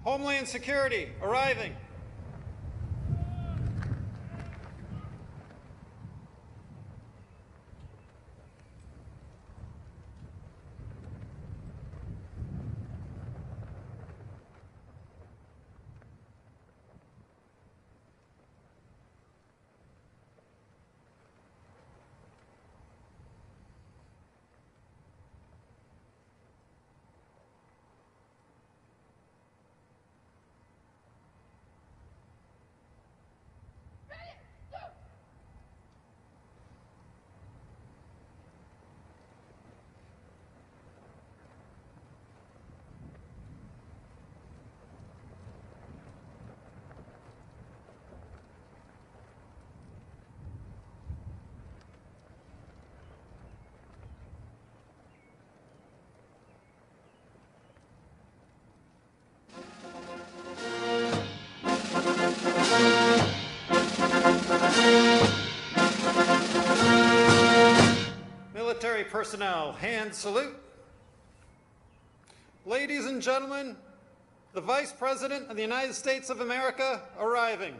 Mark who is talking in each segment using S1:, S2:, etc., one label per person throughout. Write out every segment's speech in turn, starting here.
S1: Homeland Security, arriving. Military personnel, hand salute. Ladies and gentlemen, the Vice President of the United States of America arriving.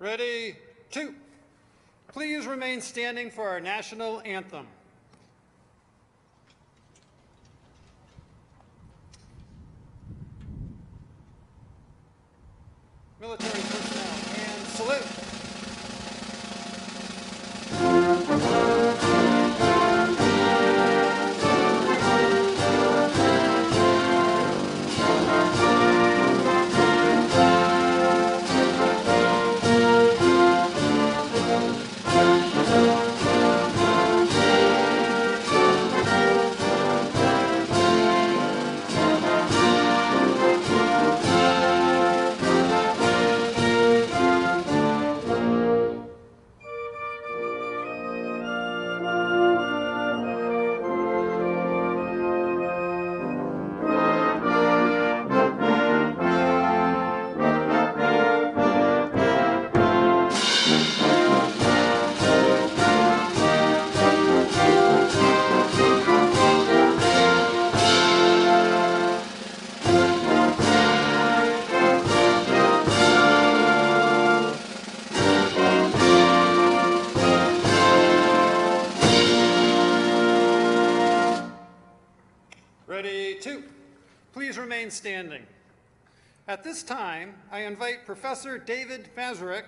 S1: Ready, two. Please remain standing for our national anthem. Military personnel, and salute. Ready, two. Please remain standing. At this time, I invite Professor David Mazurek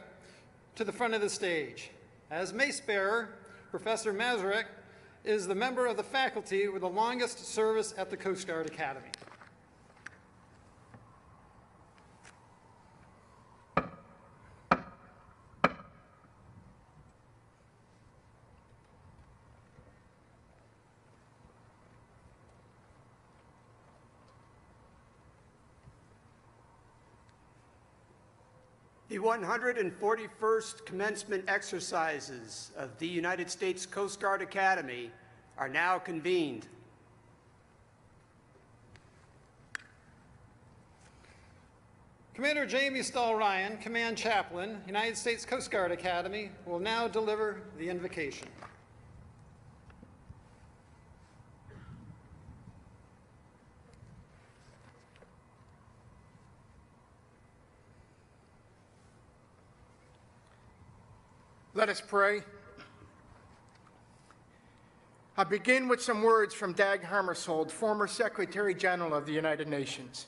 S1: to the front of the stage. As mace bearer, Professor Mazurek is the member of the faculty with the longest service at the Coast Guard Academy.
S2: The 141st Commencement exercises of the United States Coast Guard Academy are now convened.
S1: Commander Jamie Stahl Ryan, Command Chaplain, United States Coast Guard Academy, will now deliver the invocation.
S3: Let us pray. I begin with some words from Dag Hammarskjöld, former Secretary General of the United Nations.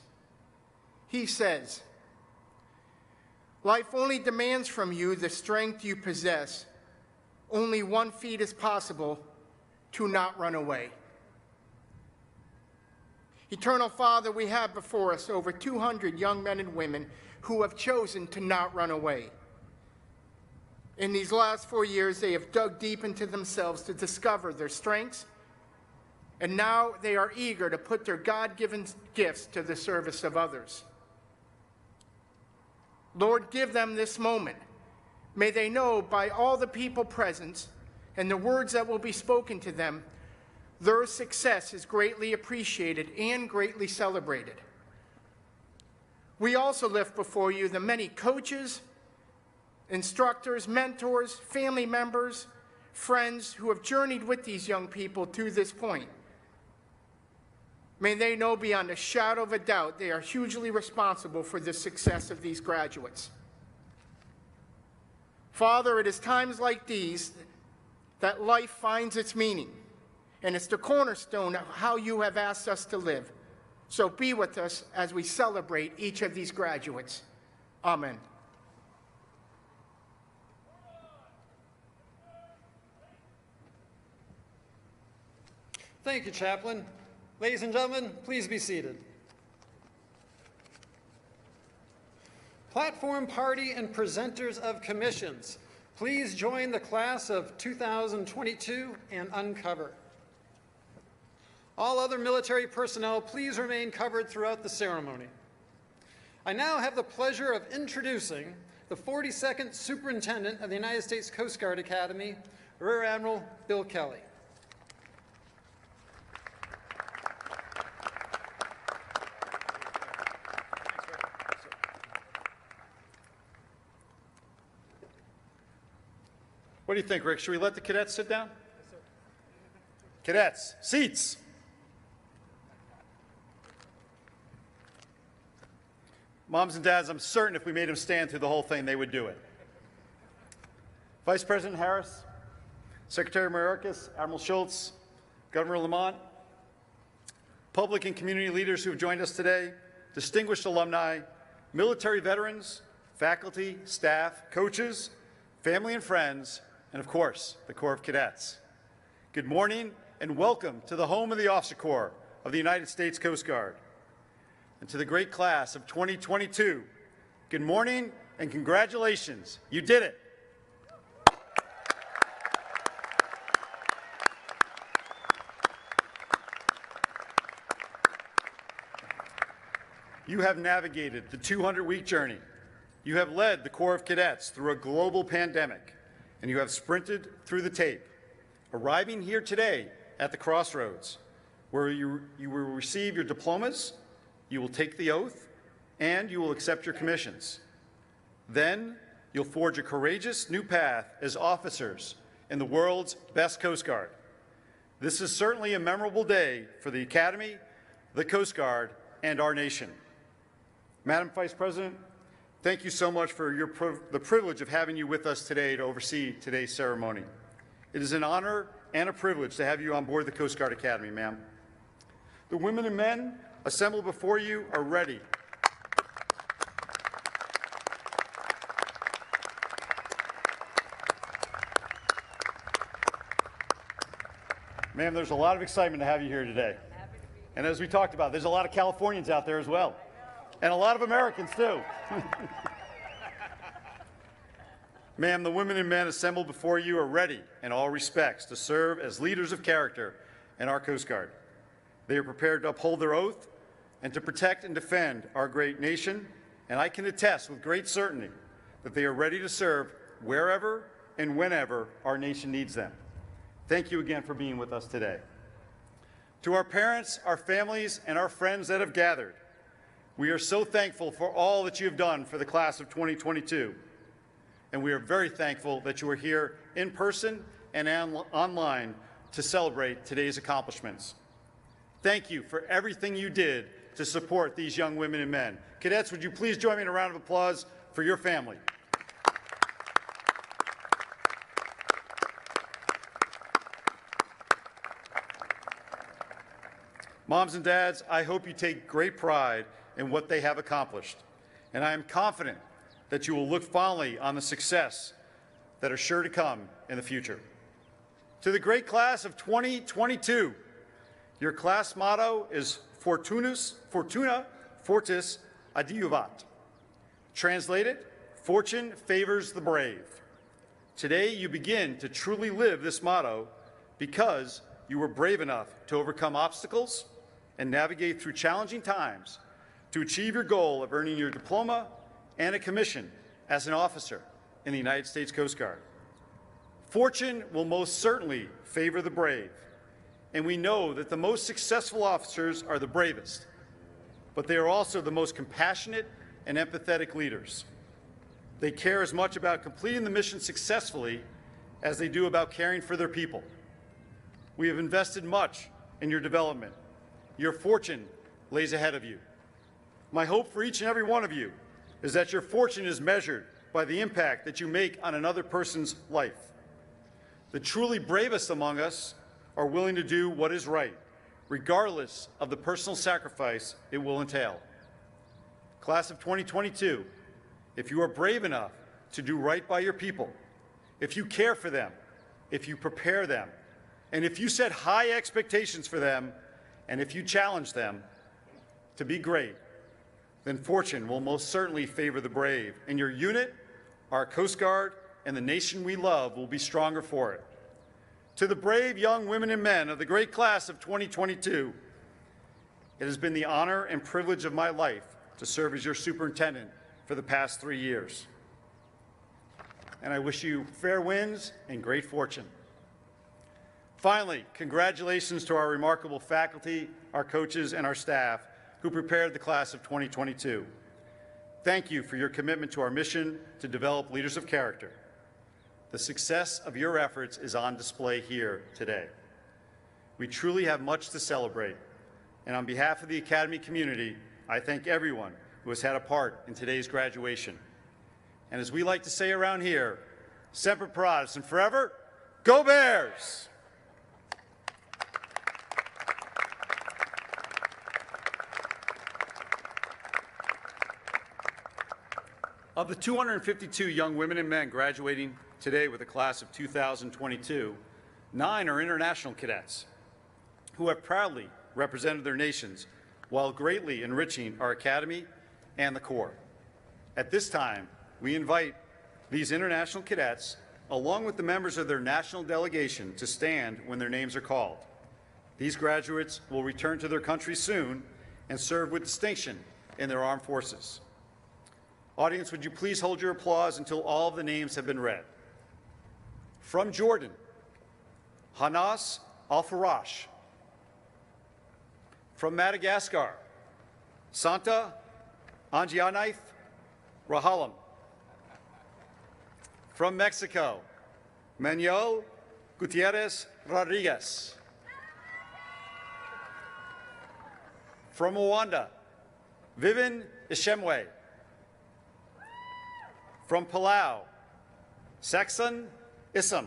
S3: He says, "Life only demands from you the strength you possess. Only one feat is possible, to not run away." Eternal Father, we have before us over 200 young men and women who have chosen to not run away. In these last 4 years, they have dug deep into themselves to discover their strengths, and now they are eager to put their God-given gifts to the service of others. Lord, give them this moment. May they know by all the people present and the words that will be spoken to them, their success is greatly appreciated and greatly celebrated. We also lift before you the many coaches, instructors, mentors, family members, friends who have journeyed with these young people to this point. May they know beyond a shadow of a doubt they are hugely responsible for the success of these graduates. Father, it is times like these that life finds its meaning, and it's the cornerstone of how you have asked us to live. So be with us as we celebrate each of these graduates. Amen.
S1: Thank you, Chaplain. Ladies and gentlemen, please be seated. Platform party and presenters of commissions, please join the class of 2022 and uncover. All other military personnel, please remain covered throughout the ceremony. I now have the pleasure of introducing the 42nd Superintendent of the United States Coast Guard Academy, Rear Admiral Bill Kelly.
S4: What do you think, Rick? Should we let the cadets sit down? Yes, sir. Cadets, seats. Moms and dads, I'm certain if we made them stand through the whole thing, they would do it. Vice President Harris, Secretary Mayorkas, Admiral Schultz, Governor Lamont, public and community leaders who have joined us today, distinguished alumni, military veterans, faculty, staff, coaches, family and friends, and of course, the Corps of Cadets. Good morning and welcome to the home of the Officer Corps of the United States Coast Guard. And to the great class of 2022, good morning and congratulations. You did it. You have navigated the 200-week journey. You have led the Corps of Cadets through a global pandemic, and you have sprinted through the tape, arriving here today at the crossroads, where you will receive your diplomas, you will take the oath, and you will accept your commissions. Then you'll forge a courageous new path as officers in the world's best Coast Guard. This is certainly a memorable day for the Academy, the Coast Guard, and our nation. Madam Vice President, thank you so much for the privilege of having you with us today to oversee today's ceremony. It is an honor and a privilege to have you on board the Coast Guard Academy, ma'am. The women and men assembled before you are ready. Ma'am, there's a lot of excitement to have you here today. And as we talked about, there's a lot of Californians out there as well. And a lot of Americans, too. Ma'am, the women and men assembled before you are ready in all respects to serve as leaders of character in our Coast Guard. They are prepared to uphold their oath and to protect and defend our great nation, and I can attest with great certainty that they are ready to serve wherever and whenever our nation needs them. Thank you again for being with us today. To our parents, our families, and our friends that have gathered, we are so thankful for all that you have done for the class of 2022. And we are very thankful that you are here in person and online to celebrate today's accomplishments. Thank you for everything you did to support these young women and men. Cadets, would you please join me in a round of applause for your family? Moms and dads, I hope you take great pride in what they have accomplished, and I am confident that you will look fondly on the success that are sure to come in the future. To the great class of 2022, your class motto is Fortuna Fortis Adiuvat. Translated, fortune favors the brave. Today you begin to truly live this motto because you were brave enough to overcome obstacles and navigate through challenging times to achieve your goal of earning your diploma and a commission as an officer in the United States Coast Guard. Fortune will most certainly favor the brave, and we know that the most successful officers are the bravest, but they are also the most compassionate and empathetic leaders. They care as much about completing the mission successfully as they do about caring for their people. We have invested much in your development. Your fortune lays ahead of you. My hope for each and every one of you is that your fortune is measured by the impact that you make on another person's life. The truly bravest among us are willing to do what is right, regardless of the personal sacrifice it will entail. Class of 2022, if you are brave enough to do right by your people, if you care for them, if you prepare them, and if you set high expectations for them, and if you challenge them to be great, then fortune will most certainly favor the brave, and your unit, our Coast Guard, and the nation we love will be stronger for it. To the brave young women and men of the great class of 2022, it has been the honor and privilege of my life to serve as your superintendent for the past 3 years. And I wish you fair winds and great fortune. Finally, congratulations to our remarkable faculty, our coaches, and our staff who prepared the class of 2022. Thank you for your commitment to our mission to develop leaders of character. The success of your efforts is on display here today. We truly have much to celebrate, and on behalf of the Academy community, I thank everyone who has had a part in today's graduation. And as we like to say around here, Semper Paratus and forever, go Bears! Of the 252 young women and men graduating today with the class of 2022, 9 are international cadets who have proudly represented their nations while greatly enriching our Academy and the Corps. At this time, we invite these international cadets, along with the members of their national delegation, to stand when their names are called. These graduates will return to their countries soon and serve with distinction in their armed forces. Audience, would you please hold your applause until all of the names have been read. From Jordan, Hanas Al-Farash. From Madagascar, Santa Angianaif Rahalam. From Mexico, Manuel Gutierrez Rodriguez. From Rwanda, Vivian Ishemwe. From Palau, Saxon Issam.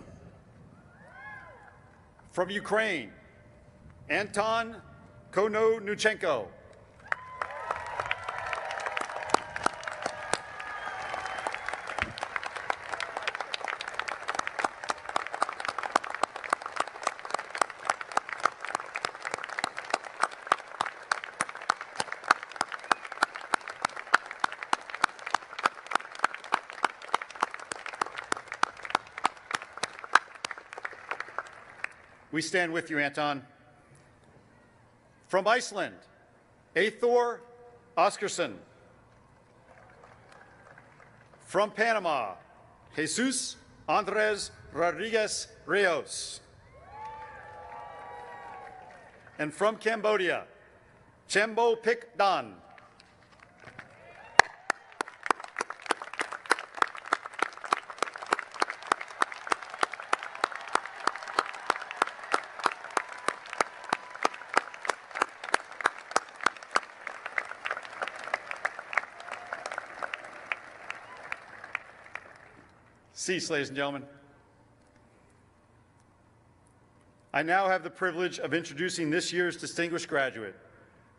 S4: From Ukraine, Anton Kononuchenko. We stand with you, Anton. From Iceland, Eyþór Óskarsson. From Panama, Jesus Andrés Rodriguez Rios. And from Cambodia, Chembo Pik Dan. Cease, ladies and gentlemen. I now have the privilege of introducing this year's distinguished graduate.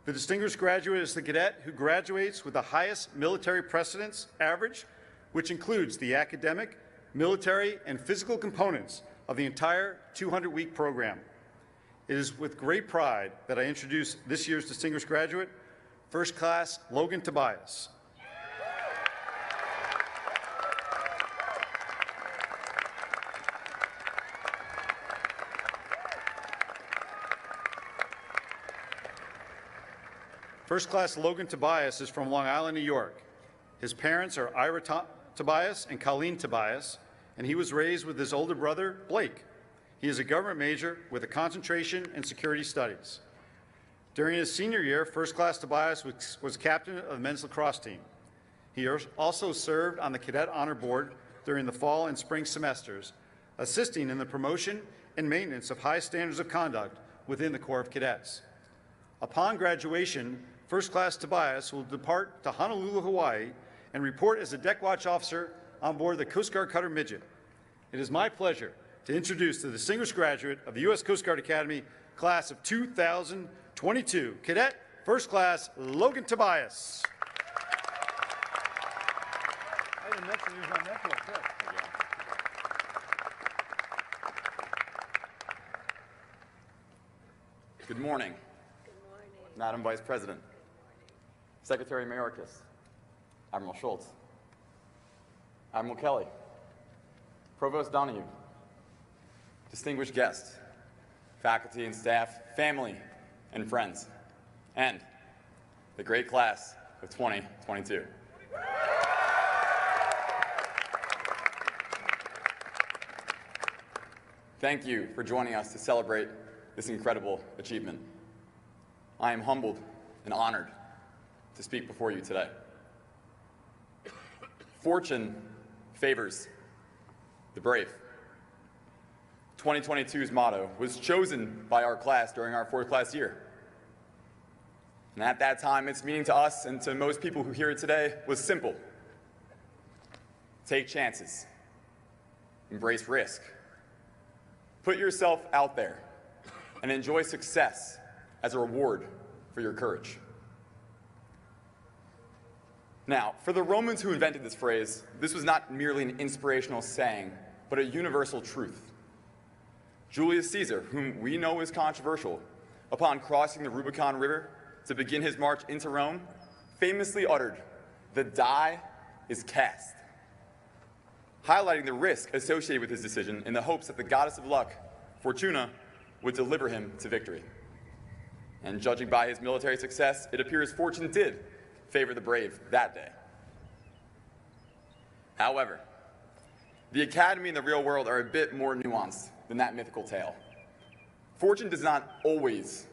S4: The distinguished graduate is the cadet who graduates with the highest military precedence average, which includes the academic, military, and physical components of the entire 200-week program. It is with great pride that I introduce this year's distinguished graduate, First Class Logan Tobias. First Class Logan Tobias is from Long Island, New York. His parents are Ira Tobias and Colleen Tobias, and he was raised with his older brother, Blake. He is a government major with a concentration in security studies. During his senior year, First Class Tobias was captain of the men's lacrosse team. He also served on the Cadet Honor Board during the fall and spring semesters, assisting in the promotion and maintenance of high standards of conduct within the Corps of Cadets. Upon graduation, First Class Tobias will depart to Honolulu, Hawaii, and report as a deck watch officer on board the Coast Guard cutter Midget. It is my pleasure to introduce the distinguished graduate of the U.S. Coast Guard Academy, class of 2022, Cadet First Class Logan Tobias.
S5: I didn't mention he was on that too.
S6: Good morning. Madam Vice President, Secretary Mayorkas, Admiral Schultz, Admiral Kelly, Provost Donahue, distinguished guests, faculty and staff, family and friends, and the great class of 2022. Thank you for joining us to celebrate this incredible achievement. I am humbled and honored to speak before you today. Fortune favors the brave. 2022's motto was chosen by our class during our fourth class year. And at that time, its meaning to us and to most people who hear it today was simple. Take chances. Embrace risk. Put yourself out there and enjoy success as a reward for your courage. Now, for the Romans who invented this phrase, this was not merely an inspirational saying, but a universal truth. Julius Caesar, whom we know is controversial, upon crossing the Rubicon River to begin his march into Rome, famously uttered, "The die is cast," highlighting the risk associated with his decision in the hopes that the goddess of luck, Fortuna, would deliver him to victory. And judging by his military success, it appears fortune did favor the brave that day. However, the academy and the real world are a bit more nuanced than that mythical tale. Fortune does not always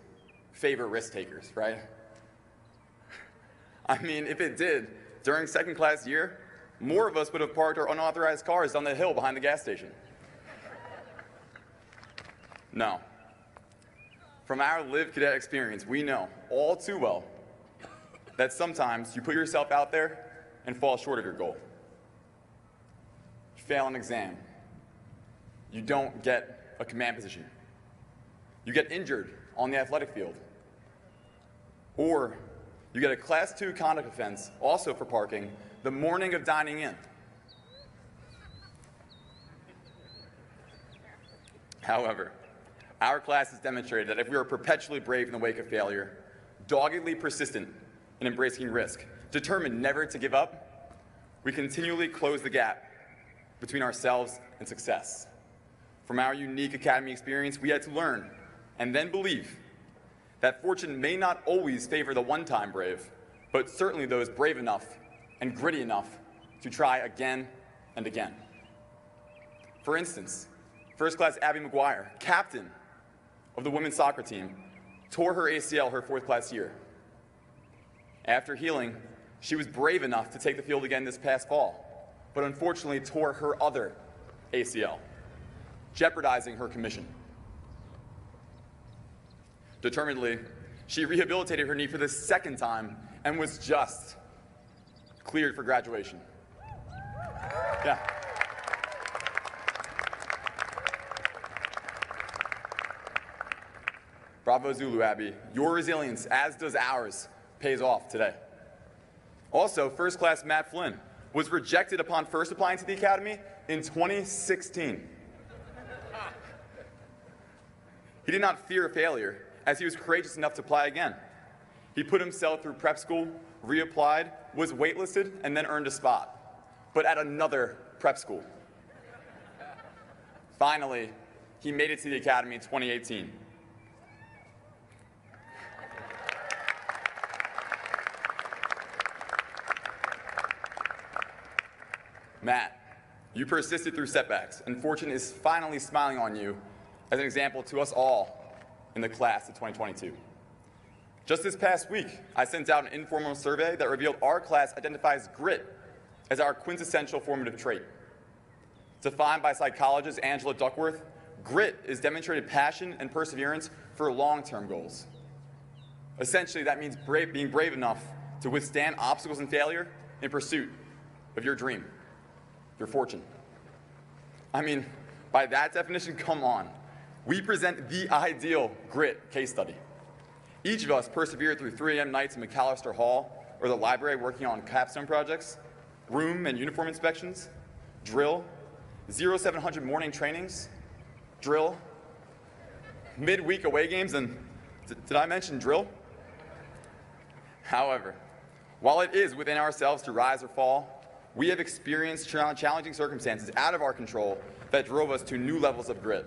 S6: favor risk takers, right? I mean, if it did, during second class year, more of us would have parked our unauthorized cars on the hill behind the gas station. No. From our lived cadet experience, we know all too well that sometimes you put yourself out there and fall short of your goal. You fail an exam. You don't get a command position. You get injured on the athletic field. Or you get a Class 2 conduct offense, also for parking, the morning of dining in. However, our class has demonstrated that if we are perpetually brave in the wake of failure, doggedly persistent in embracing risk, determined never to give up, we continually close the gap between ourselves and success. From our unique academy experience, we had to learn and then believe that fortune may not always favor the one-time brave, but certainly those brave enough and gritty enough to try again and again. For instance, First Class Abby McGuire, captain of the women's soccer team, tore her ACL her 4th class year. After healing, she was brave enough to take the field again this past fall, but unfortunately tore her other ACL, jeopardizing her commission. Determinedly, she rehabilitated her knee for the 2nd time and was just cleared for graduation. Yeah. Bravo Zulu, Abby. Your resilience, as does ours, pays off today. Also, First Class Matt Flynn was rejected upon first applying to the Academy in 2016. He did not fear failure, as he was courageous enough to apply again. He put himself through prep school, reapplied, was waitlisted, and then earned a spot, but at another prep school. Finally, he made it to the Academy in 2018. Matt, you persisted through setbacks, and fortune is finally smiling on you as an example to us all in the class of 2022. Just this past week, I sent out an informal survey that revealed our class identifies grit as our quintessential formative trait. Defined by psychologist Angela Duckworth, grit is demonstrated passion and perseverance for long-term goals. Essentially, that means being brave enough to withstand obstacles and failure in pursuit of your dream. Your fortune. I mean, by that definition, come on. We present the ideal grit case study. Each of us persevered through 3 a.m. nights in McAllister Hall or the library working on capstone projects, room and uniform inspections, drill, 0700 morning trainings, drill, midweek away games, and did I mention drill? However, while it is within ourselves to rise or fall, we have experienced challenging circumstances out of our control that drove us to new levels of grit,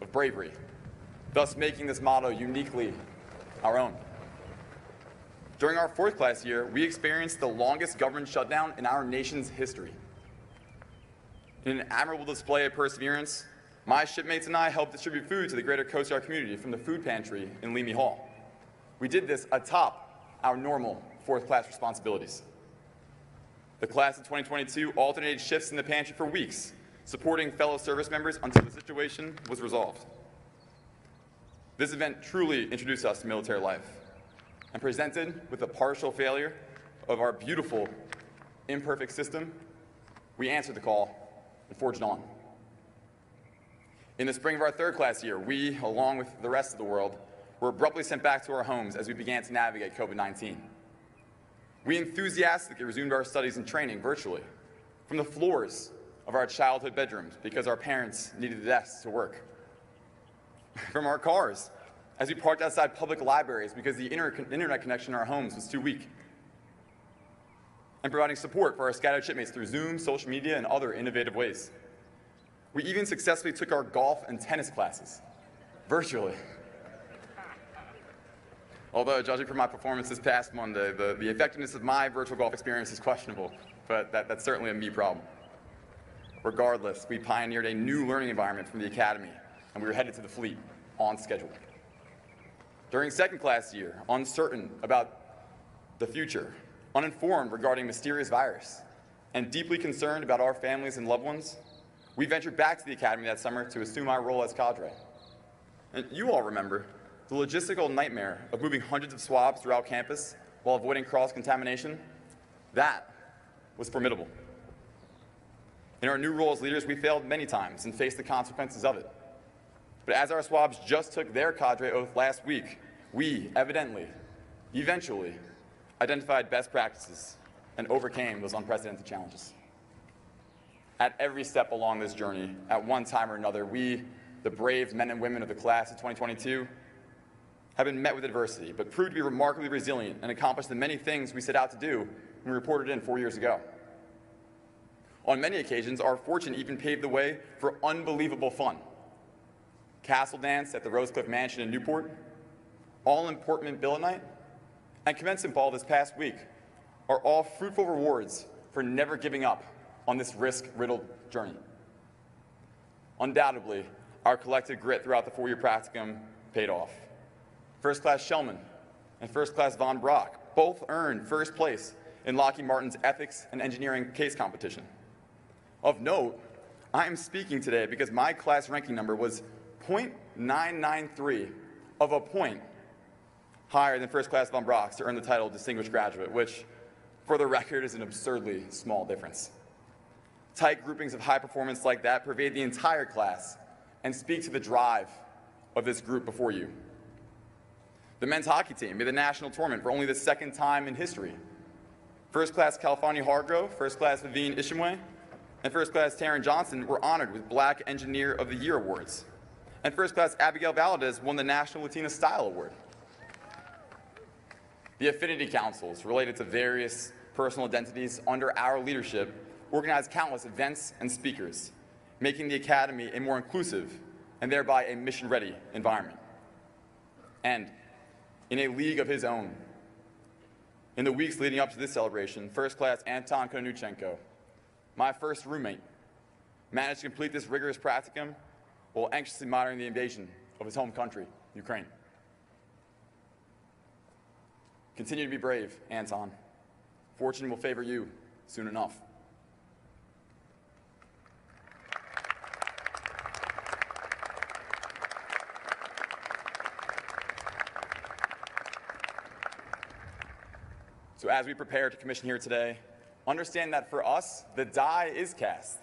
S6: of bravery, thus making this motto uniquely our own. During our 4th class year, we experienced the longest government shutdown in our nation's history. In an admirable display of perseverance, my shipmates and I helped distribute food to the greater Coast Guard community from the food pantry in Leamy Hall. We did this atop our normal 4th class responsibilities. The class of 2022 alternated shifts in the pantry for weeks, supporting fellow service members until the situation was resolved. This event truly introduced us to military life, and presented with a partial failure of our beautiful, imperfect system, we answered the call and forged on. In the spring of our 3rd class year, we, along with the rest of the world, were abruptly sent back to our homes as we began to navigate COVID-19. We enthusiastically resumed our studies and training virtually from the floors of our childhood bedrooms because our parents needed the desks to work. From our cars, as we parked outside public libraries because the internet connection in our homes was too weak. And providing support for our scattered shipmates through Zoom, social media, and other innovative ways. We even successfully took our golf and tennis classes virtually. Although, judging from my performance this past Monday, the effectiveness of my virtual golf experience is questionable, but that's certainly a me problem. Regardless, we pioneered a new learning environment from the Academy, and we were headed to the fleet on schedule. During 2nd class year, uncertain about the future, uninformed regarding mysterious virus, and deeply concerned about our families and loved ones, we ventured back to the Academy that summer to assume our role as cadre. And you all remember the logistical nightmare of moving hundreds of swabs throughout campus while avoiding cross-contamination. That was formidable. In our new role as leaders, we failed many times and faced the consequences of it. But as our swabs just took their cadre oath last week, we evidently eventually identified best practices and overcame those unprecedented challenges. At every step along this journey, at one time or another, we, the brave men and women of the class of 2022, have been met with adversity, but proved to be remarkably resilient and accomplished the many things we set out to do when we reported in 4 years ago. On many occasions, our fortune even paved the way for unbelievable fun. Castle dance at the Rosecliff Mansion in Newport, all-important billet night, and commencement ball this past week are all fruitful rewards for never giving up on this risk-riddled journey. Undoubtedly, our collective grit throughout the 4-year practicum paid off. First Class Shellman and First Class Von Brock both earned first place in Lockheed Martin's Ethics and Engineering case competition. Of note, I am speaking today because my class ranking number was .993 of a point higher than First Class Von Brock's to earn the title of Distinguished Graduate, which, for the record, is an absurdly small difference. Tight groupings of high performance like that pervade the entire class and speak to the drive of this group before you. The men's hockey team made the national tournament for only the second time in history. First Class California Hargrove, First Class Vivine Ishimwe, and First Class Taryn Johnson were honored with Black Engineer of the Year awards. And First Class Abigail Valadez won the National Latina Style Award. The affinity councils related to various personal identities under our leadership organized countless events and speakers, making the Academy a more inclusive and thereby a mission-ready environment. And in a league of his own, in the weeks leading up to this celebration, First Class Anton Konuchenko, my first roommate, managed to complete this rigorous practicum while anxiously monitoring the invasion of his home country, Ukraine. Continue to be brave, Anton. Fortune will favor you soon enough. So as we prepare to commission here today, understand that for us, the die is cast.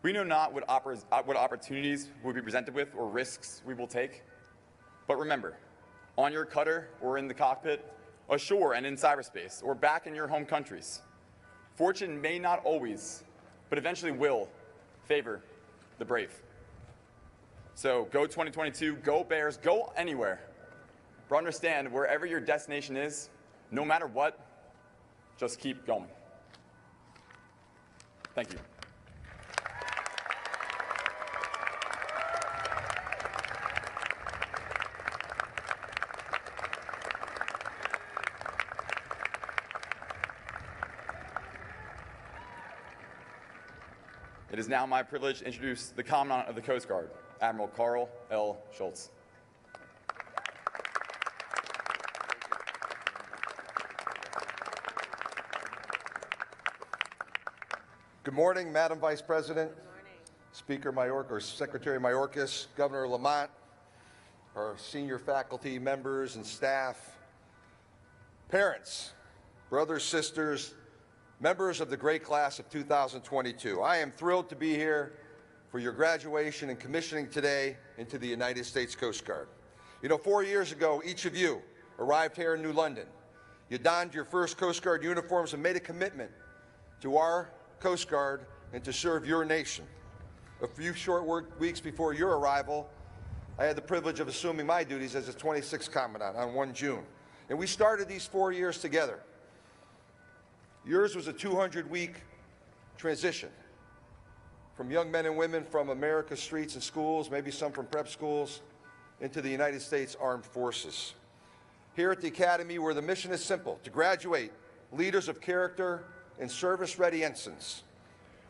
S6: We know not what opportunities we'll be presented with or risks we will take. But remember, on your cutter or in the cockpit, ashore and in cyberspace, or back in your home countries, fortune may not always, but eventually will, favor the brave. So go 2022, go Bears, go anywhere. But understand, wherever your destination is, no matter what, just keep going. Thank you. It is now my privilege to introduce the Commandant of the Coast Guard, Admiral Carl L. Schultz.
S7: Good morning, Madam Vice President, Speaker Mayorkas, or Secretary Mayorkas, Governor Lamont, our senior faculty members and staff, parents, brothers, sisters, members of the great class of 2022. I am thrilled to be here for your graduation and commissioning today into the United States Coast Guard. You know, 4 years ago, each of you arrived here in New London. You donned your first Coast Guard uniforms and made a commitment to our Coast Guard and to serve your nation. A few short weeks before your arrival, I had the privilege of assuming my duties as the 26th Commandant on 1 June. And we started these 4 years together. Yours was a 200-week transition from young men and women from America's streets and schools, maybe some from prep schools, into the United States Armed Forces. Here at the Academy, where the mission is simple, to graduate leaders of character and service-ready ensigns.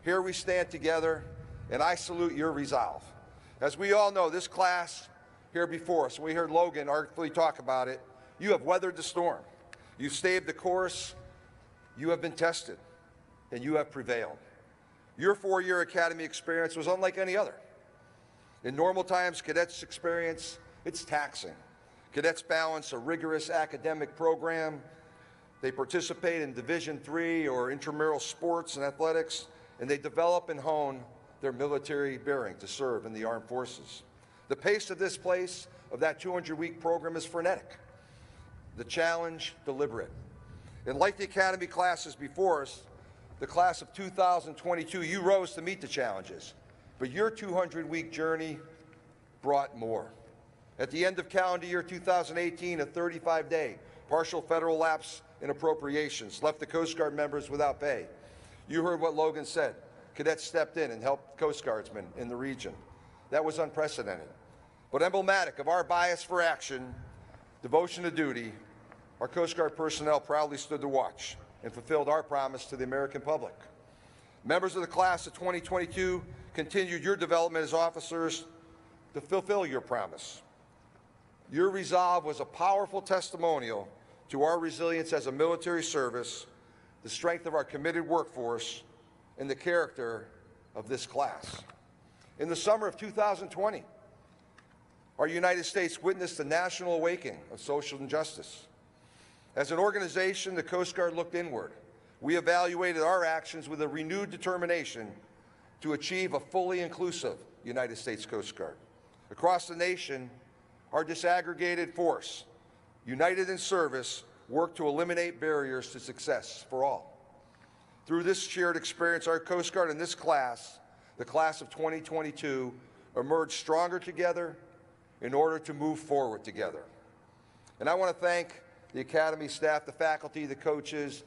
S7: Here we stand together, and I salute your resolve. As we all know, this class here before us, we heard Logan artfully talk about it, you have weathered the storm. You've staved the course, you have been tested, and you have prevailed. Your 4-year Academy experience was unlike any other. In normal times, cadets experience, it's taxing. Cadets balance a rigorous academic program. They participate in Division III or intramural sports and athletics, and they develop and hone their military bearing to serve in the armed forces. The pace of this place, of that 200-week program, is frenetic. the challenge deliberate. And like the Academy classes before us, the class of 2022, you rose to meet the challenges, but your 200-week journey brought more. At the end of calendar year 2018, a 35-day partial federal lapse in appropriations left the Coast Guard members without pay. You heard what Logan said. Cadets stepped in and helped Coast Guardsmen in the region. That was unprecedented. But emblematic of our bias for action, devotion to duty, our Coast Guard personnel proudly stood to watch and fulfilled our promise to the American public. Members of the class of 2022 continued your development as officers to fulfill your promise. Your resolve was a powerful testimonial to our resilience as a military service, the strength of our committed workforce, and the character of this class. In the summer of 2020, our United States witnessed a national awakening of social injustice. As an organization, the Coast Guard looked inward. We evaluated our actions with a renewed determination to achieve a fully inclusive United States Coast Guard. Across the nation, our disaggregated force, united in service, worked to eliminate barriers to success for all. Through this shared experience, our Coast Guard and this class, the class of 2022, emerged stronger together in order to move forward together. And I want to thank the Academy staff, the faculty, the coaches,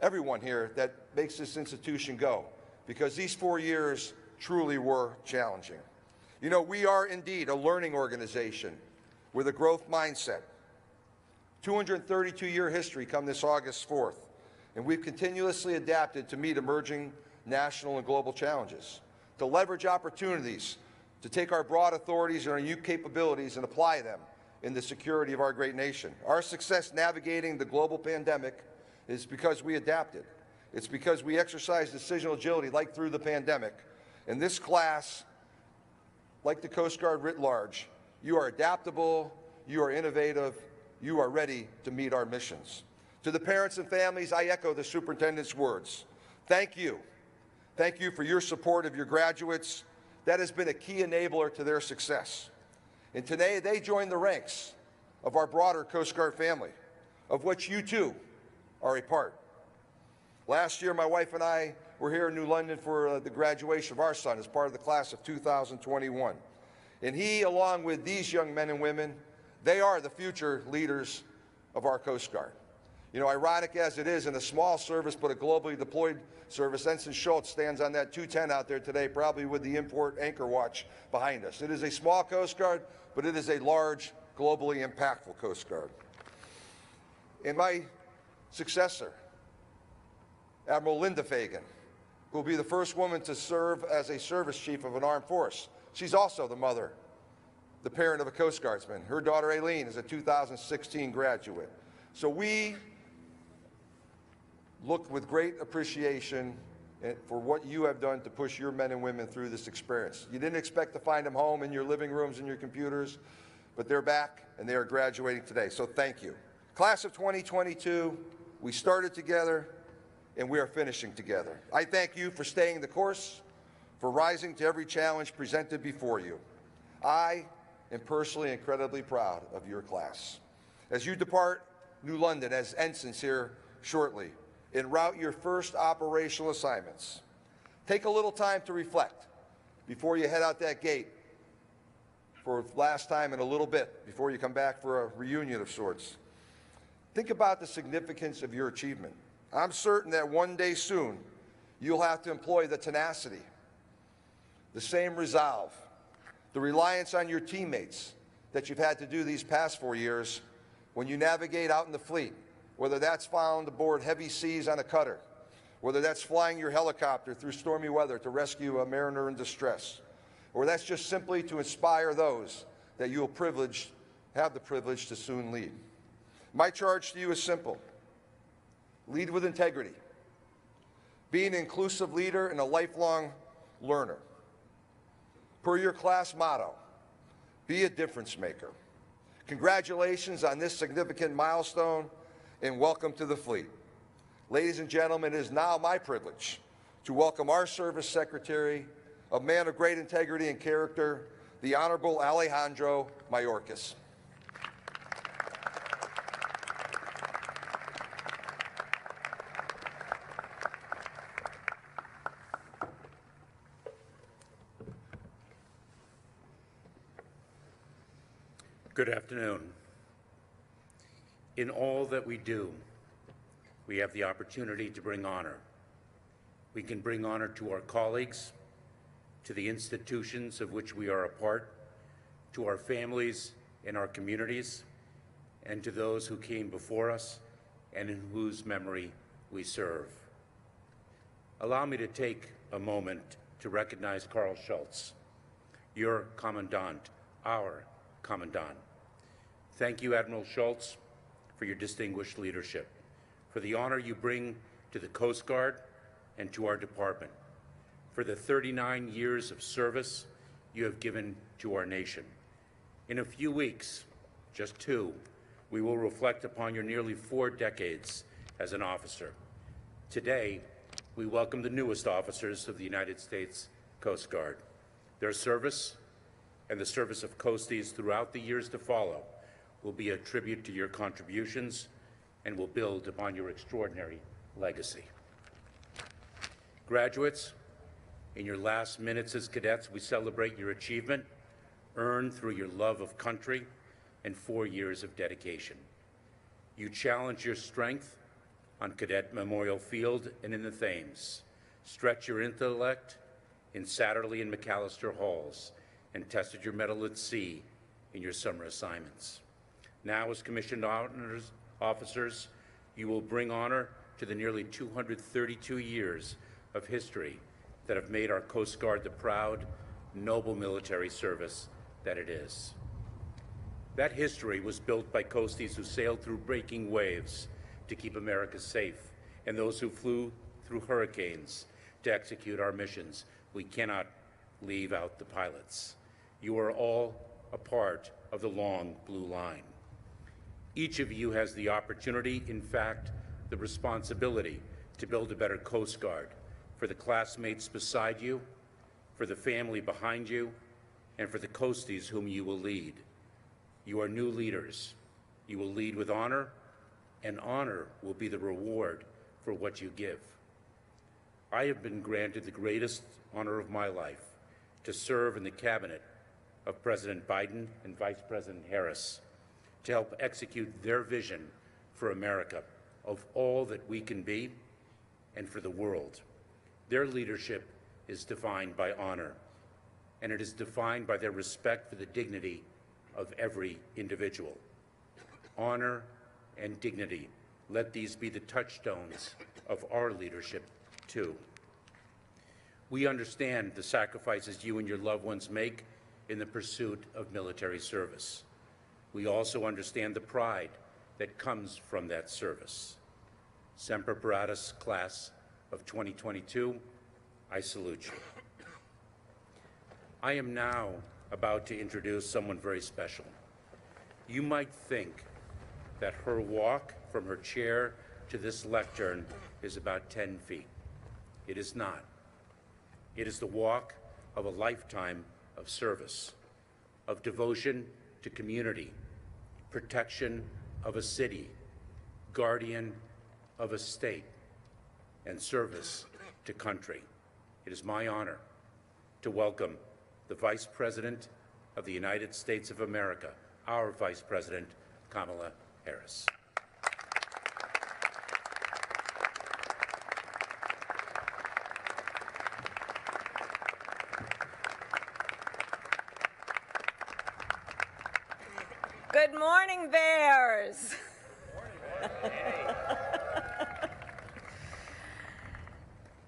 S7: everyone here that makes this institution go, because these 4 years truly were challenging. You know, we are indeed a learning organization with a growth mindset. 232-year history come this August 4th, and we've continuously adapted to meet emerging national and global challenges, to leverage opportunities, to take our broad authorities and our unique capabilities and apply them in the security of our great nation. Our success navigating the global pandemic is because we adapted. It's because we exercised decisional agility like through the pandemic. And this class, like the Coast Guard writ large, you are adaptable, you are innovative, you are ready to meet our missions. To the parents and families, I echo the superintendent's words. Thank you. Thank you for your support of your graduates. That has been a key enabler to their success. And today they join the ranks of our broader Coast Guard family, of which you too are a part. Last year, my wife and I were here in New London for the graduation of our son as part of the class of 2021. And he, along with these young men and women, they are the future leaders of our Coast Guard. You know, ironic as it is, in a small service but a globally deployed service, Ensign Schultz stands on that 210 out there today, probably with the import anchor watch behind us. It is a small Coast Guard, but it is a large, globally impactful Coast Guard. And my successor, Admiral Linda Fagan, who will be the first woman to serve as a service chief of an armed force. She's also the mother, the parent of a Coast Guardsman. Her daughter, Aileen, is a 2016 graduate. So we look with great appreciation for what you have done to push your men and women through this experience. You didn't expect to find them home in your living rooms and your computers, but they're back and they are graduating today, so thank you. Class of 2022, we started together and we are finishing together. I thank you for staying the course, for rising to every challenge presented before you. I am personally incredibly proud of your class. As you depart New London as ensigns here shortly, en route your first operational assignments, take a little time to reflect before you head out that gate for last time in a little bit, before you come back for a reunion of sorts. Think about the significance of your achievement. I'm certain that one day soon, you'll have to employ the tenacity, the same resolve, the reliance on your teammates that you've had to do these past 4 years when you navigate out in the fleet, whether that's found aboard heavy seas on a cutter, whether that's flying your helicopter through stormy weather to rescue a mariner in distress, or that's just simply to inspire those that you will have the privilege to soon lead. My charge to you is simple. Lead with integrity. Be an inclusive leader and a lifelong learner. Per your class motto, be a difference maker. Congratulations on this significant milestone and welcome to the fleet. Ladies and gentlemen, it is now my privilege to welcome our Service Secretary, a man of great integrity and character, the Honorable Alejandro Mayorkas.
S8: Good afternoon. In all that we do, we have the opportunity to bring honor. We can bring honor to our colleagues, to the institutions of which we are a part, to our families and our communities, and to those who came before us and in whose memory we serve. Allow me to take a moment to recognize Carl Schultz, your Commandant, our Commandant. Thank you, Admiral Schultz, for your distinguished leadership, for the honor you bring to the Coast Guard and to our department, for the 39 years of service you have given to our nation. In a few weeks, just 2, we will reflect upon your nearly 4 decades as an officer. Today, we welcome the newest officers of the United States Coast Guard. Their service and the service of Coasties throughout the years to follow will be a tribute to your contributions and will build upon your extraordinary legacy. Graduates, in your last minutes as cadets, we celebrate your achievement earned through your love of country and 4 years of dedication. You challenge your strength on Cadet Memorial Field and in the Thames, stretch your intellect in Satterley and McAllister halls, and tested your mettle at sea in your summer assignments. Now, as commissioned officers, you will bring honor to the nearly 232 years of history that have made our Coast Guard the proud, noble military service that it is. That history was built by Coasties who sailed through breaking waves to keep America safe, and those who flew through hurricanes to execute our missions. We cannot leave out the pilots. You are all a part of the long blue line. Each of you has the opportunity, in fact, the responsibility to build a better Coast Guard for the classmates beside you, for the family behind you, and for the Coasties whom you will lead. You are new leaders. You will lead with honor, and honor will be the reward for what you give. I have been granted the greatest honor of my life to serve in the cabinet of President Biden and Vice President Harris to help execute their vision for America of all that we can be and for the world. Their leadership is defined by honor, and it is defined by their respect for the dignity of every individual. Honor and dignity, let these be the touchstones of our leadership, too. We understand the sacrifices you and your loved ones make in the pursuit of military service. We also understand the pride that comes from that service. Semper Paratus, class of 2022, I salute you. I am now about to introduce someone very special. You might think that her walk from her chair to this lectern is about 10 feet. It is not. It is the walk of a lifetime of service, of devotion to community, protection of a city, guardian of a state, and service to country. It is my honor to welcome the Vice President of the United States of America, our Vice President, Kamala Harris.
S9: Good morning, Bears.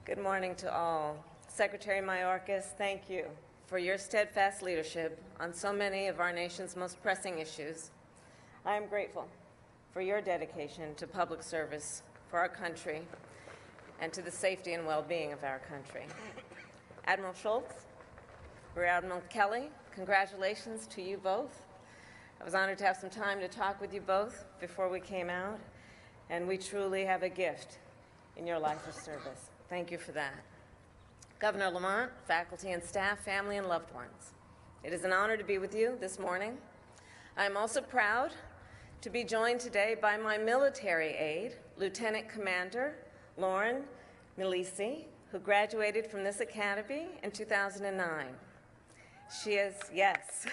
S9: Good morning to all. Secretary Mayorkas, thank you for your steadfast leadership on so many of our nation's most pressing issues. I am grateful for your dedication to public service for our country and to the safety and well-being of our country. Admiral Schultz, Rear Admiral Kelly, congratulations to you both. I was honored to have some time to talk with you both before we came out, and we truly have a gift in your life of service. Thank you for that. Governor Lamont, faculty and staff, family and loved ones, it is an honor to be with you this morning. I am also proud to be joined today by my military aide, Lieutenant Commander Lauren Milisi, who graduated from this academy in 2009. She is, yes.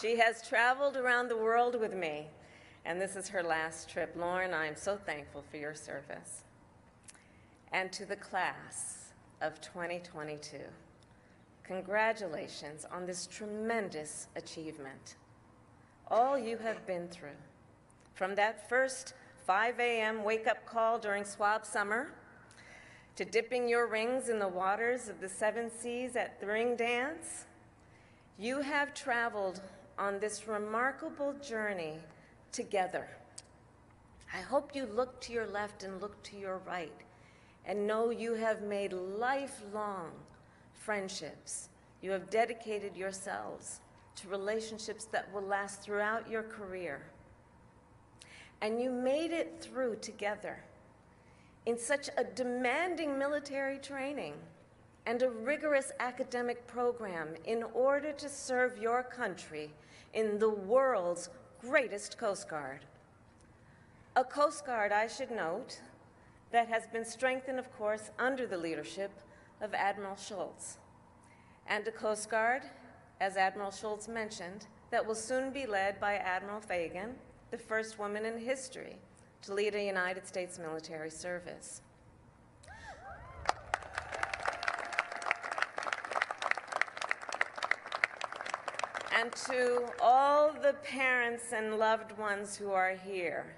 S9: She has traveled around the world with me, and this is her last trip. Lauren, I am so thankful for your service. And to the class of 2022, congratulations on this tremendous achievement. All you have been through, from that first 5 a.m. wake-up call during swab summer, to dipping your rings in the waters of the 7 seas at the ring dance, you have traveled on this remarkable journey together. I hope you look to your left and look to your right and know you have made lifelong friendships. You have dedicated yourselves to relationships that will last throughout your career. And you made it through together in such a demanding military training and a rigorous academic program in order to serve your country in the world's greatest Coast Guard. A Coast Guard, I should note, that has been strengthened, of course, under the leadership of Admiral Schultz. And a Coast Guard, as Admiral Schultz mentioned, that will soon be led by Admiral Fagan, the first woman in history to lead a United States military service. And to all the parents and loved ones who are here,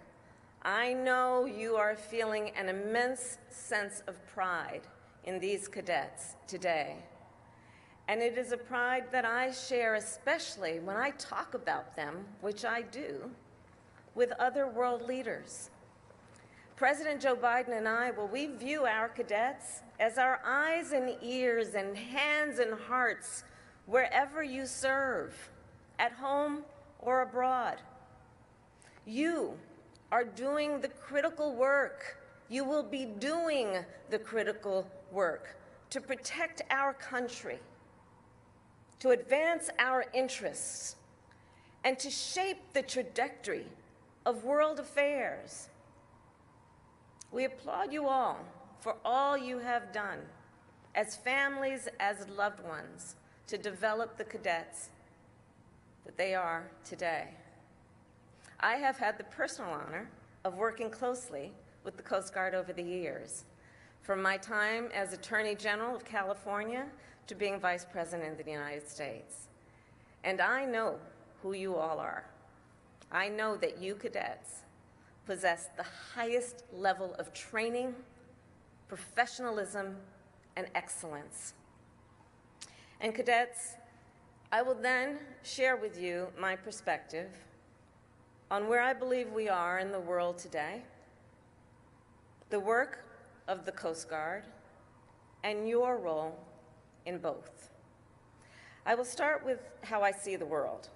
S9: I know you are feeling an immense sense of pride in these cadets today. And it is a pride that I share, especially when I talk about them, which I do, with other world leaders. President Joe Biden and I, well, we view our cadets as our eyes and ears and hands and hearts wherever you serve, at home or abroad. You are doing the critical work. You will be doing the critical work to protect our country, to advance our interests, and to shape the trajectory of world affairs. We applaud you all for all you have done as families, as loved ones, to develop the cadets that they are today. I have had the personal honor of working closely with the Coast Guard over the years, from my time as Attorney General of California to being Vice President of the United States. And I know who you all are. I know that you cadets possess the highest level of training, professionalism, and excellence. And cadets, I will then share with you my perspective on where I believe we are in the world today, the work of the Coast Guard, and your role in both. I will start with how I see the world.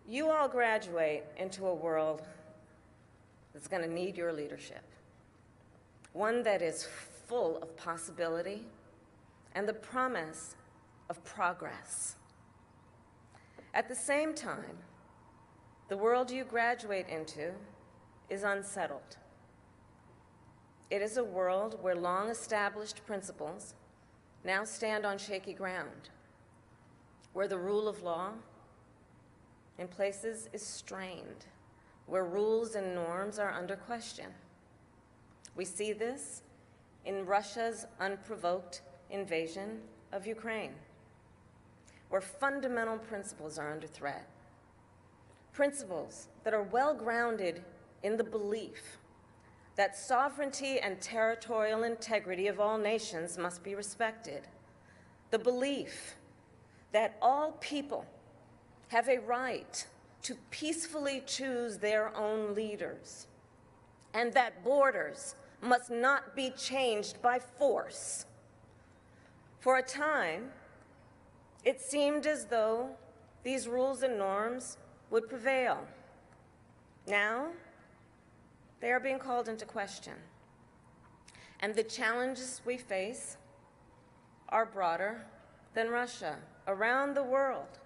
S9: You all graduate into a world that's going to need your leadership, one that is full of possibility and the promise of progress. At the same time, the world you graduate into is unsettled. It is a world where long-established principles now stand on shaky ground, where the rule of law in places is strained, where rules and norms are under question. We see this in Russia's unprovoked invasion of Ukraine, where fundamental principles are under threat. Principles that are well grounded in the belief that sovereignty and territorial integrity of all nations must be respected. The belief that all people have a right to peacefully choose their own leaders, and that borders must not be changed by force. For a time, it seemed as though these rules and norms would prevail. Now, they are being called into question. And the challenges we face are broader than Russia. Around the world,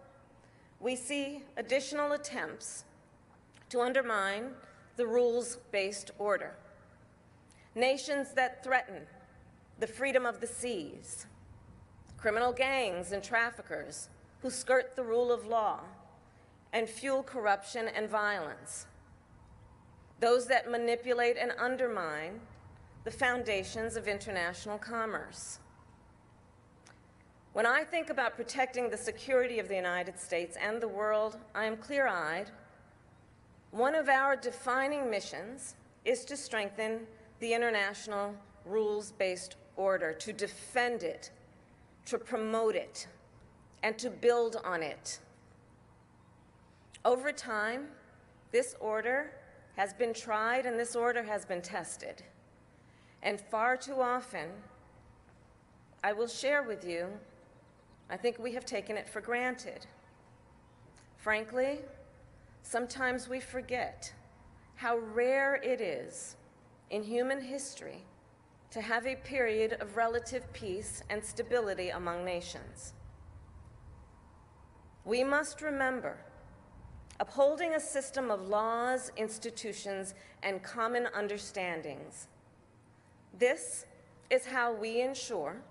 S9: we see additional attempts to undermine the rules-based order. Nations that threaten the freedom of the seas, criminal gangs and traffickers who skirt the rule of law and fuel corruption and violence, those that manipulate and undermine the foundations of international commerce. When I think about protecting the security of the United States and the world, I am clear-eyed. One of our defining missions is to strengthen the international rules-based order, to defend it, to promote it, and to build on it. Over time, this order has been tried and this order has been tested. And far too often, I will share with you, I think we have taken it for granted. Frankly, sometimes we forget how rare it is in human history to have a period of relative peace and stability among nations. We must remember, upholding a system of laws, institutions, and common understandings. This is how we ensure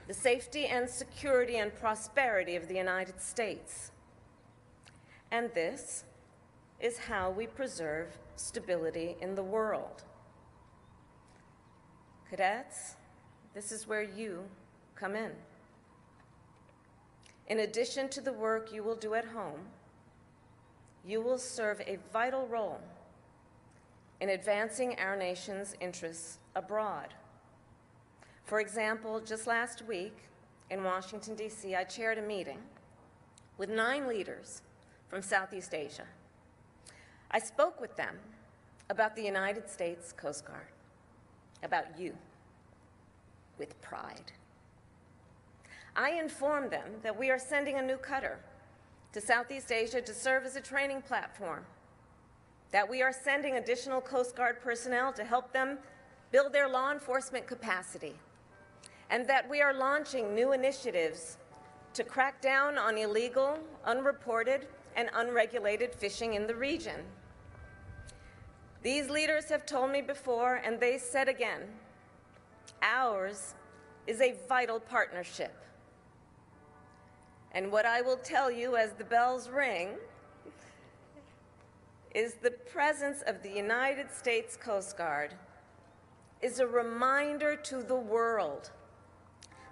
S9: the safety and security and prosperity of the United States. And this is how we preserve stability in the world. Cadets, this is where you come in. In addition to the work you will do at home, you will serve a vital role in advancing our nation's interests abroad. For example, just last week in Washington, D.C., I chaired a meeting with 9 leaders from Southeast Asia. I spoke with them about the United States Coast Guard, about you, with pride. I informed them that we are sending a new cutter to Southeast Asia to serve as a training platform, that we are sending additional Coast Guard personnel to help them build their law enforcement capacity, and that we are launching new initiatives to crack down on illegal, unreported, and unregulated fishing in the region. These leaders have told me before, and they said again, ours is a vital partnership. And what I will tell you as the bells ring is the presence of the United States Coast Guard is a reminder to the world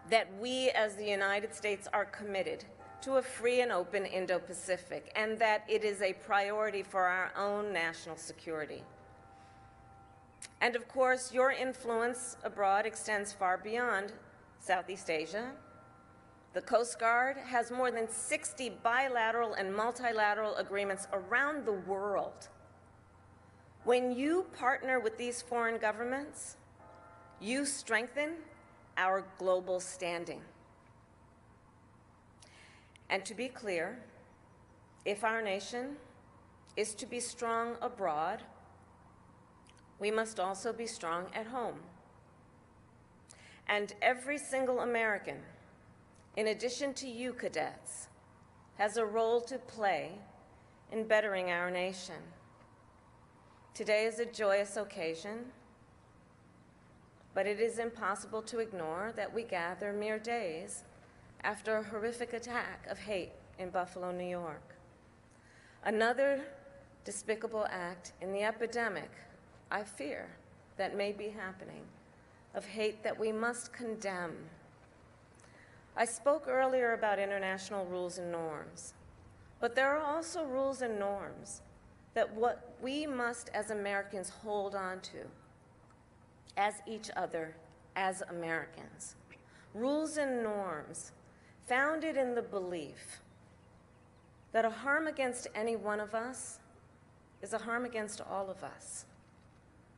S9: that we as the United States are committed to a free and open Indo-Pacific, and that it is a priority for our own national security. And of course, your influence abroad extends far beyond Southeast Asia. The Coast Guard has more than 60 bilateral and multilateral agreements around the world. When you partner with these foreign governments, you strengthen our global standing. And to be clear, if our nation is to be strong abroad, we must also be strong at home. And every single American, in addition to you cadets, has a role to play in bettering our nation. Today is a joyous occasion, but it is impossible to ignore that we gather mere days after a horrific attack of hate in Buffalo, New York. Another despicable act in the epidemic, I fear, that may be happening, of hate that we must condemn. I spoke earlier about international rules and norms, but there are also rules and norms that what we must as Americans hold on to as each other, as Americans. Rules and norms founded in the belief that a harm against any one of us is a harm against all of us,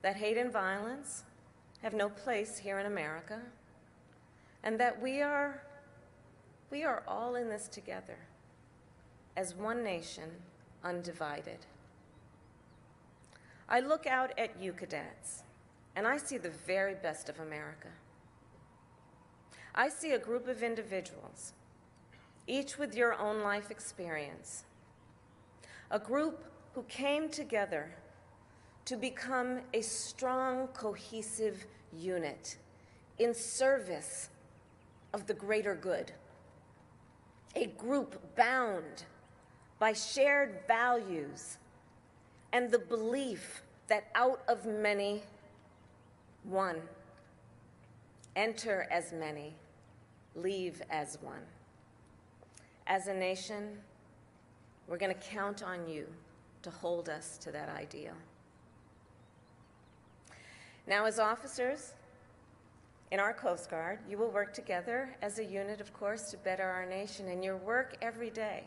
S9: that hate and violence have no place here in America, and that we are all in this together as one nation, undivided. I look out at you cadets, and I see the very best of America. I see a group of individuals, each with your own life experience, a group who came together to become a strong, cohesive unit in service of the greater good, a a group bound by shared values and the belief that out of many, one. Enter as many, leave as one. As a nation, we're going to count on you to hold us to that ideal. Now, as officers in our Coast Guard, you will work together as a unit, of course, to better our nation, and your work every day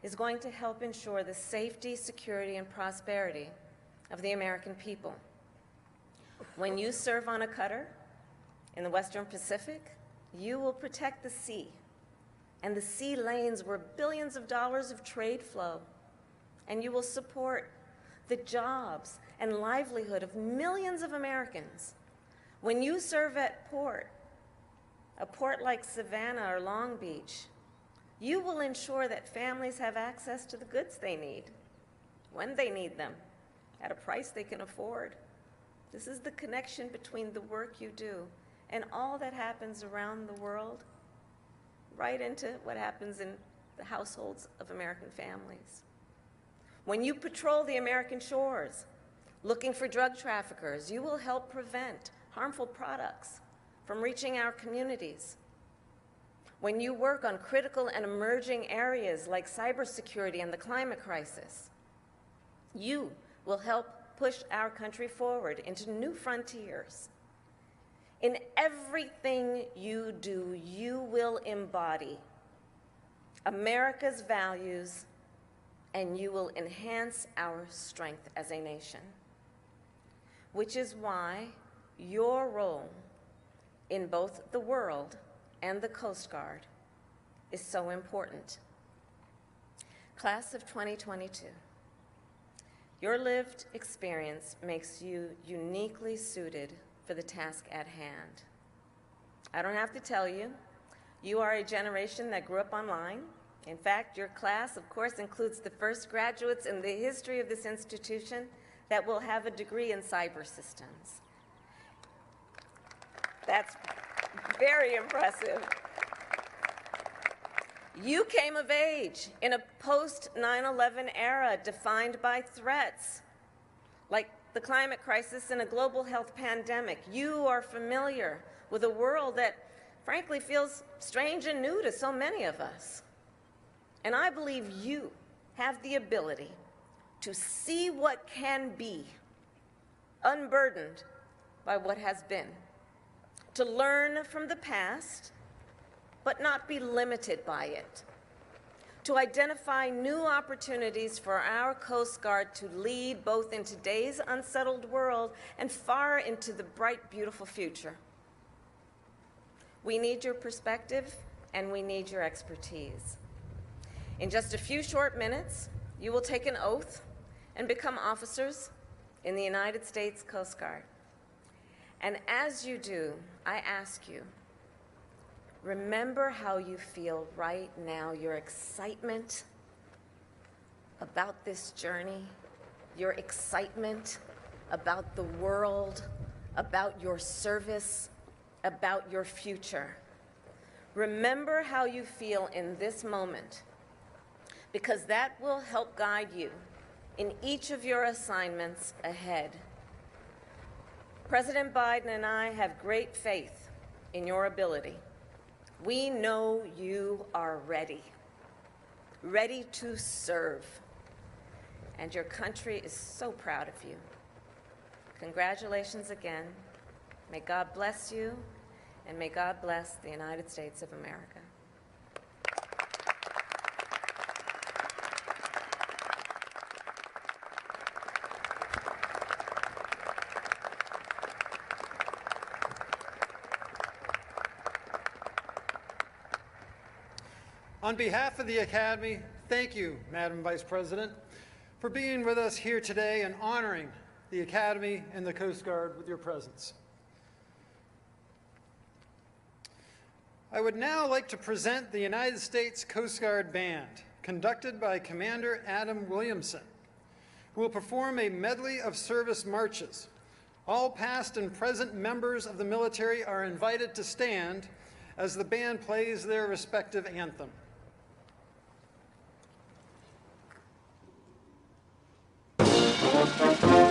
S9: is going to help ensure the safety, security, and prosperity of the American people. When you serve on a cutter in the Western Pacific, you will protect the sea and the sea lanes where billions of dollars of trade flow, and you will support the jobs and livelihood of millions of Americans. When you serve at a port like Savannah or Long Beach, you will ensure that families have access to the goods they need, when they need them, at a price they can afford. This is the connection between the work you do and all that happens around the world, right into what happens in the households of American families. When you patrol the American shores, looking for drug traffickers, you will help prevent harmful products from reaching our communities. When you work on critical and emerging areas like cybersecurity and the climate crisis, you will help push our country forward into new frontiers. In everything you do, you will embody America's values, and you will enhance our strength as a nation, which is why your role in both the world and the Coast Guard is so important. Class of 2022, your lived experience makes you uniquely suited for the task at hand. I don't have to tell you, you are a generation that grew up online. In fact, your class, of course, includes the first graduates in the history of this institution that will have a degree in cyber systems. That's very impressive. You came of age in a post-9/11 era defined by threats like the climate crisis and a global health pandemic. You are familiar with a world that, frankly, feels strange and new to so many of us. And I believe you have the ability to see what can be, unburdened by what has been, to learn from the past, but not be limited by it, to identify new opportunities for our Coast Guard to lead both in today's unsettled world and far into the bright, beautiful future. We need your perspective, and we need your expertise. In just a few short minutes, you will take an oath and become officers in the United States Coast Guard. And as you do, I ask you, remember how you feel right now, your excitement about this journey, your excitement about the world, about your service, about your future. Remember how you feel in this moment, because that will help guide you in each of your assignments ahead. President Biden and I have great faith in your ability. We know you are ready to serve, and your country is so proud of you. Congratulations again. May God bless you, and may God bless the United States of America.
S1: On behalf of the Academy, thank you, Madam Vice President, for being with us here today and honoring the Academy and the Coast Guard with your presence. I would now like to present the United States Coast Guard Band, conducted by Commander Adam Williamson, who will perform a medley of service marches. All past and present members of the military are invited to stand as the band plays their respective anthem.
S7: Thank you.